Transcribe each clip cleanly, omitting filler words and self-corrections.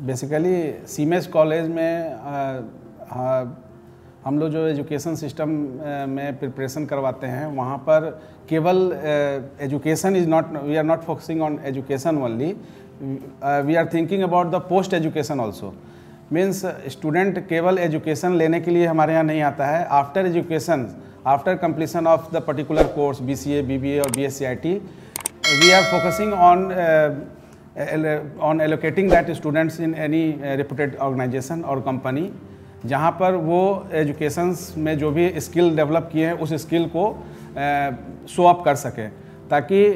Basically सीमेस college में हम लोग जो एजुकेशन सिस्टम में प्रिपरेशन करवाते हैं वहाँ पर केवल education is not, we are not focusing on education only, we are thinking about the post education also. Means student केवल एजुकेशन लेने के लिए हमारे यहाँ नहीं आता है, after education, after completion of the particular course BCA, BBA और BSc we are focusing on allocating that students in any reputed organization और कंपनी, जहाँ पर वो एजुकेशंस में जो भी स्किल डेवलप किए हैं उस स्किल को शो अप कर सकें, ताकि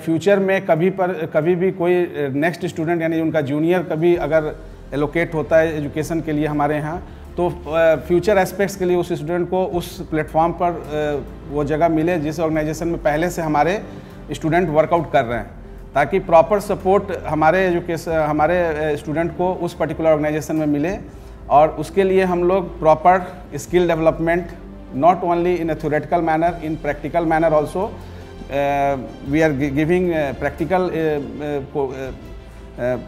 फ्यूचर में कभी भी कोई नेक्स्ट स्टूडेंट यानी उनका जूनियर कभी अगर एलोकेट होता है एजुकेशन के लिए हमारे यहाँ, तो फ्यूचर एस्पेक्ट्स के लिए उस स्टूडेंट को उस प्लेटफॉर्म पर वो जगह मिले जिस ऑर्गेनाइजेशन में पहले से हमारे स्टूडेंट वर्कआउट कर रहे हैं, ताकि प्रॉपर सपोर्ट हमारे स्टूडेंट को उस पर्टिकुलर ऑर्गेनाइजेशन में मिले। और उसके लिए हम लोग proper skill development, not only in a theoretical manner, in practical manner also we are giving practical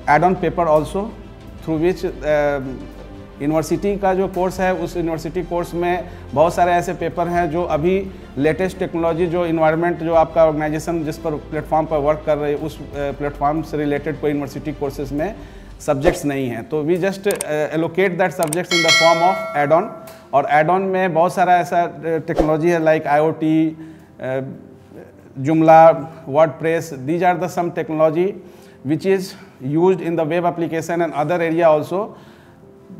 add on paper also, through which university का जो कोर्स है उस यूनिवर्सिटी कोर्स में बहुत सारे ऐसे पेपर हैं जो अभी लेटेस्ट टेक्नोलॉजी, जो इन्वायरमेंट जो आपका ऑर्गेनाइजेशन जिस पर प्लेटफॉर्म पर वर्क कर रहे हैं उस प्लेटफॉर्म से रिलेटेड कोई यूनिवर्सिटी कोर्सेज में सब्जेक्ट्स नहीं हैं, तो we just allocate that subjects in the form of add on. और एड ऑन में बहुत सारा ऐसा टेक्नोलॉजी है like IoT, Joomla, WordPress, these are the some technology which is used in the web application and other area also,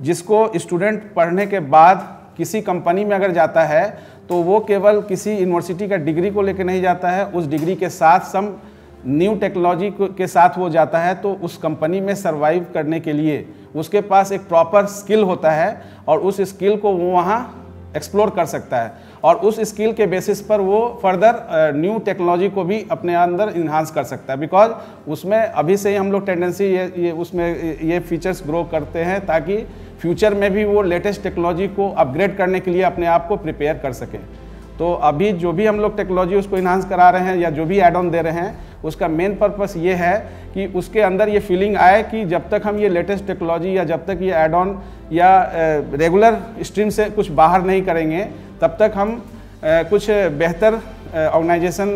जिसको student पढ़ने के बाद किसी कंपनी में अगर जाता है तो वो केवल किसी यूनिवर्सिटी का डिग्री को लेकर नहीं जाता है, उस डिग्री के साथ सम न्यू टेक्नोलॉजी के साथ वो जाता है, तो उस कंपनी में सर्वाइव करने के लिए उसके पास एक प्रॉपर स्किल होता है और उस स्किल को वो वहाँ एक्सप्लोर कर सकता है और उस स्किल के बेसिस पर वो फर्दर न्यू टेक्नोलॉजी को भी अपने अंदर इन्हांस कर सकता है, बिकॉज उसमें अभी से ही हम लोग टेंडेंसी ये उसमें ये फीचर्स ग्रो करते हैं ताकि फ्यूचर में भी वो लेटेस्ट टेक्नोलॉजी को अपग्रेड करने के लिए अपने आप को प्रिपेयर कर सकें। तो अभी जो भी हम लोग टेक्नोलॉजी उसको इन्हांस करा रहे हैं या जो भी एड ऑन दे रहे हैं, उसका मेन पर्पस ये है कि उसके अंदर ये फीलिंग आए कि जब तक हम ये लेटेस्ट टेक्नोलॉजी या जब तक ये एड ऑन या रेगुलर स्ट्रीम से कुछ बाहर नहीं करेंगे, तब तक हम कुछ बेहतर ऑर्गेनाइजेशन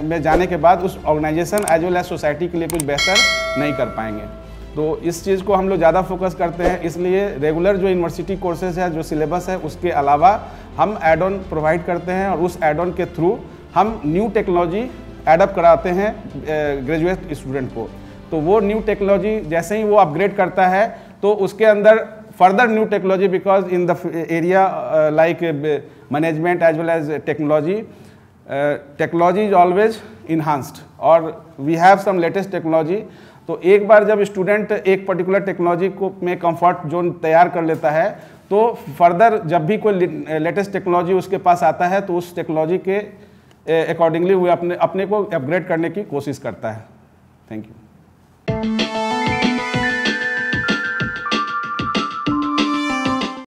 में जाने के बाद उस organization as well as society के लिए कुछ बेहतर नहीं कर पाएंगे। तो इस चीज़ को हम लोग ज़्यादा फोकस करते हैं, इसलिए रेगुलर जो यूनिवर्सिटी कोर्सेज है, जो सिलेबस है, उसके अलावा हम एड ऑन प्रोवाइड करते हैं और उस एड ऑन के थ्रू हम न्यू टेक्नोलॉजी एडअप कराते हैं ग्रेजुएट स्टूडेंट को। तो वो न्यू टेक्नोलॉजी जैसे ही वो अपग्रेड करता है तो उसके अंदर further new technology, because in the area like management as well as technology is always enhanced और we have some latest technology. तो एक बार जब स्टूडेंट एक पर्टिकुलर टेक्नोलॉजी को में कंफर्ट जोन तैयार कर लेता है, तो फर्दर जब भी कोई लेटेस्ट टेक्नोलॉजी उसके पास आता है तो उस टेक्नोलॉजी के अकॉर्डिंगली वो अपने को अपग्रेड करने की कोशिश करता है। Thank you.